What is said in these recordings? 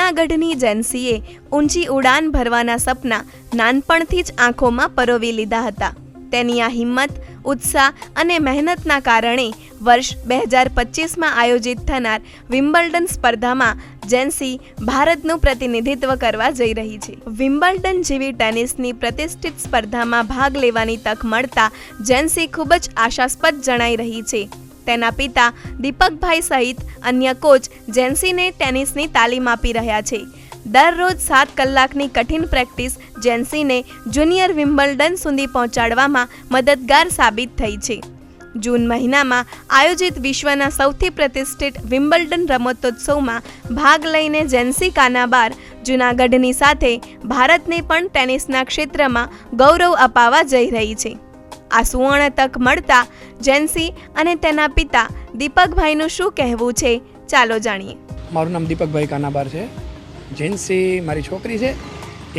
જૂનાગઢની જેન્સીએ ઊંચી ઉડાન ભરવાના સપના નાનપણથી જ આંખોમાં પરોવી લીધા હતા. તેની આ હિંમત, ઉત્સાહ અને મહેનતના કારણે વર્ષ 2025માં આયોજિત થનાર વિમ્બલ્ડન સ્પર્ધામાં જેન્સી ભારતનું પ્રતિનિધિત્વ કરવા જઈ રહી છે. વિમ્બલ્ડન જેવી ટેનિસની પ્રતિષ્ઠિત સ્પર્ધામાં ભાગ લેવાની તક મળતા જેન્સી ખૂબ જ આશાસ્પદ જણાઈ રહી છે. તેના પિતા દીપકભાઈ સહિત અન્ય કોચ જેન્સીને ટેનિસની તાલીમ આપી રહ્યા છે. દરરોજ 7 કલાકની કઠિન પ્રેક્ટિસ જેન્સીને જુનિયર વિમ્બલ્ડન સુધી પહોંચાડવામાં મદદગાર સાબિત થઈ છે. જૂન મહિનામાં આયોજિત વિશ્વના સૌથી પ્રતિષ્ઠિત વિમ્બલ્ડન રમતોત્સવમાં ભાગ લઈને જેન્સી કાનાબાર જૂનાગઢની સાથે ભારતને પણ ટેનિસના ક્ષેત્રમાં ગૌરવ અપાવવા જઈ રહી છે. આ સુવર્ણ તક મળતા જેન્સી અને તેના પિતા દીપકભાઈનું શું કહેવું છે, ચાલો જાણીએ. મારું નામ દીપકભાઈ કાનાબાર છે. જેન્સી મારી છોકરી છે.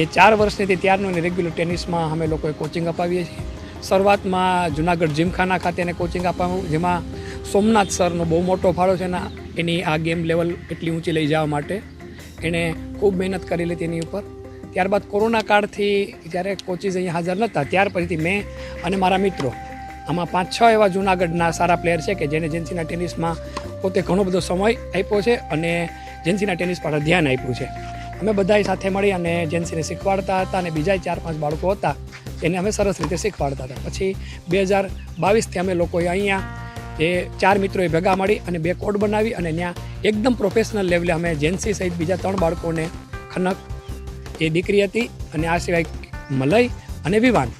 એ 4 વર્ષની ત્યારનું એને રેગ્યુલર ટેનિસમાં અમે લોકોએ કોચિંગ અપાવીએ છીએ. શરૂઆતમાં જુનાગઢ જીમખાના ખાતે એને કોચિંગ અપાવ્યું, જેમાં સોમનાથ સરનો બહુ મોટો ફાળો છે. એની આ ગેમ લેવલ એટલી ઊંચી લઈ જવા માટે એણે ખૂબ મહેનત કરી લીધી એની ઉપર. ત્યારબાદ કોરોના કાળથી જ્યારે કોચિસ અહીંયા હાજર નહોતા, ત્યાર પછીથી મેં અને મારા મિત્રો આમાં 5-6 એવા જૂનાગઢના સારા પ્લેયર છે કે જેને જેન્સીના ટેનિસમાં પોતે ઘણો બધો સમય આપ્યો છે અને જેન્સીના ટેનિસ પર ધ્યાન આપ્યું છે. અમે બધાએ સાથે મળી અને જેન્સીને શીખવાડતા હતા અને બીજા 4-5 બાળકો હતા એને અમે સરસ રીતે શીખવાડતા હતા. પછી 2022થી અમે લોકોએ અહીંયા એ 4 મિત્રોએ ભેગા મળી અને 2 કોર્ટ બનાવી અને ત્યાં એકદમ પ્રોફેશનલ લેવલે અમે જેન્સી સહિત બીજા 3 બાળકોને, ખનક એ દીકરી હતી અને આ સિવાય મલય અને વિવાન,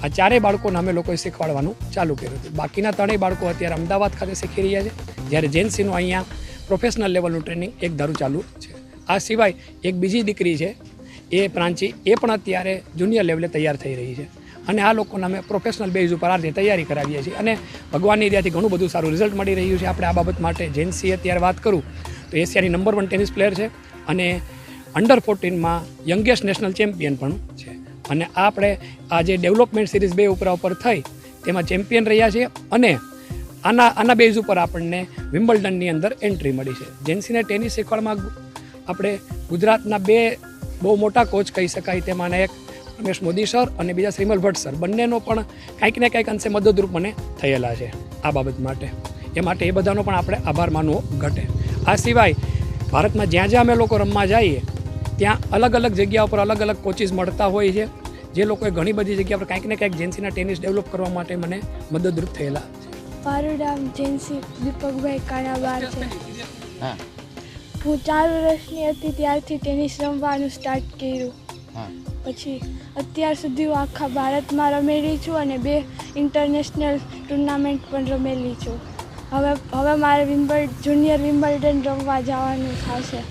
આ 4 બાળકોને અમે લોકોએ શીખવાડવાનું ચાલુ કર્યું હતું. બાકીના 3 બાળકો અત્યારે અમદાવાદ ખાતે શીખી રહ્યા છે, જ્યારે જેન્સીનું અહીંયા પ્રોફેશનલ લેવલનું ટ્રેનિંગ એક ધારું ચાલુ છે. આ સિવાય એક બીજી દીકરી છે એ પ્રાંચી, એ પણ અત્યારે જુનિયર લેવલે તૈયાર થઈ રહી છે અને આ લોકોને અમે પ્રોફેશનલ બેઝ ઉપર આ રીતે તૈયારી કરાવીએ છીએ અને ભગવાનની દયાથી ઘણું બધું સારું રિઝલ્ટ મળી રહ્યું છે. આપણે આ બાબત માટે જેન્સી અત્યારે વાત કરું તો એશિયાની નંબર 1 ટેનિસ પ્લેયર છે અને અંડર 14માં યંગેસ્ટ નેશનલ ચેમ્પિયન પણ છે. અને આપણે આ જે ડેવલપમેન્ટ સિરીઝ 2 ઉપર થઈ તેમાં ચેમ્પિયન રહ્યા છીએ અને આના બેઝ ઉપર આપણને વિમ્બલ્ડનની અંદર એન્ટ્રી મળી છે. જેન્સીને ટેનિસ શીખવાડવામાં આપણે ગુજરાતના 2 બહુ મોટા કોચ કહી શકાય, તેમાંના એક રમેશ મોદી સર અને બીજા શ્રીમલ ભટ્ટ સર, બંનેનો પણ કંઈક ને કંઈક અંશે મદદરૂપ મને થયેલા છે આ બાબત માટે. એ માટે એ બધાનો પણ આપણે આભાર માનવો ઘટે. આ સિવાય ભારતમાં જ્યાં જ્યાં અમે લોકો રમવા જઈએ ત્યાં અલગ અલગ જગ્યા ઉપર અલગ અલગ કોચિસ મળતા હોય છે, જે લોકોએ ઘણી બધી જગ્યા પર કંઈક ને કંઈક જેન્સીના ટેનિસ ડેવલપ કરવા માટે મને મદદરૂપ થયેલા છે. મારું નામ જેન્સી દીપકભાઈ કાનાબાર છે. હું 4 વર્ષની હતી ત્યારથી ટેનિસ રમવાનું સ્ટાર્ટ કર્યું. પછી અત્યાર સુધી હું આખા ભારતમાં રમેલી છું અને 2 ઇન્ટરનેશનલ ટુર્નામેન્ટ પણ રમેલી છું. હવે મારે જુનિયર વિમ્બલ્ડન રમવા જવાનું થશે.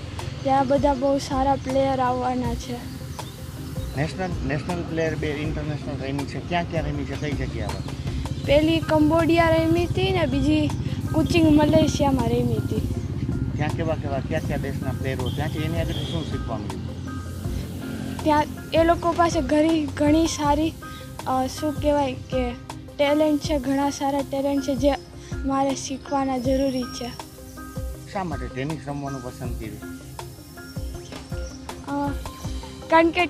ત્યાં બધા બહુ સારા પ્લેયર આવવાના છે. નેશનલ પ્લેયર 2 ઇન્ટરનેશનલ રમી છે. ક્યાં રમી છે, કઈ જગ્યા પર? પહેલી કંબોડિયા રમી હતી ને બીજી કોચિંગ મલેશિયામાં રમી હતી. ત્યાં કયા દેશના પ્લેયરો ત્યાંથી એની આગળ શું શીખવા મળ્યું? ત્યાં એ લોકો પાસે ઘણી સારી શું કહેવાય કે ટેલેન્ટ છે, ઘણા સારા ટેલેન્ટ છે જે મારે શીખવાના જરૂરી છે. શા માટે ટેનિસ રમવાનું પસંદ કર્યું? કારણ કે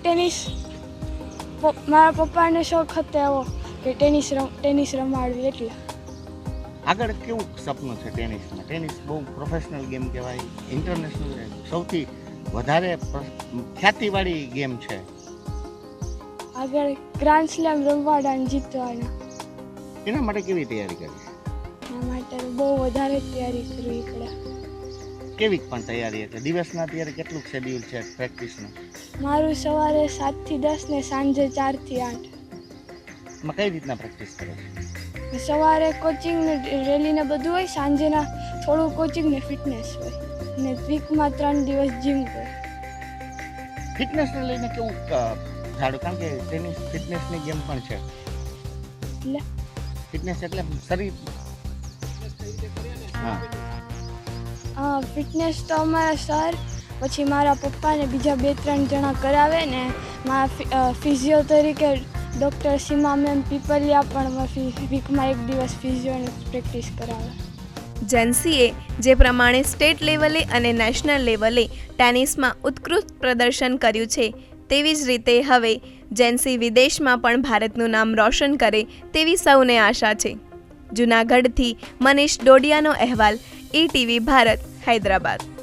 મારા પપ્પાને શોખ હતો એવો કે ટેનિસ રમાડવી, એટલે. આગળ કેવું સપનું છે ટેનિસમાં? ટેનિસ બહુ પ્રોફેશનલ ગેમ કહેવાય, ઇન્ટરનેશનલ સૌથી વધારે ખ્યાતિવાળી ગેમ છે. આગળ ગ્રાન્ડ સ્લેમ રમવાના અને જીતવાના. એના માટે કેવી તૈયારી કરી? એના માટે બહુ વધારે તૈયારી કરવી પડે. કેવી પણ તૈયારી હતી? દિવસના અત્યારે કેટલું શેડ્યુલ છે પ્રેક્ટિસનું? મારું સવારે 7 થી 10 ને સાંજે 4 થી 8. એમાં કઈ રીતના પ્રેક્ટિસ કરો છો? સવારે કોચિંગ ને રેલી ને બધું હોય, સાંજેના થોડું કોચિંગ ને ફિટનેસ હોય ને વીકમાં 3 દિવસ જીમ હોય. ફિટનેસને લઈને કેવું જાડું? કારણ કે ટેનિસ ફિટનેસની ગેમ પણ છે. એટલે ફિટનેસ એટલે શરીર. ફિટનેસ તો અમારા સર, પછી મારા પપ્પા ને બીજા 2-3 જણા કરાવે ને મારા ફિઝિયો તરીકે ડૉક્ટર સીમા મેમ પીપલિયા પણ વીકમાં 1 દિવસ ફિઝિયોની પ્રેક્ટિસ કરાવે. જેન્સીએ જે પ્રમાણે સ્ટેટ લેવલે અને નેશનલ લેવલે ટેનિસમાં ઉત્કૃષ્ટ પ્રદર્શન કર્યું છે, તેવી જ રીતે હવે જેન્સી વિદેશમાં પણ ભારતનું નામ રોશન કરે તેવી સૌને આશા છે. જૂનાગઢથી મનીષ ડોડિયાનો અહેવાલ, ETV ભારત, હૈદરાબાદ.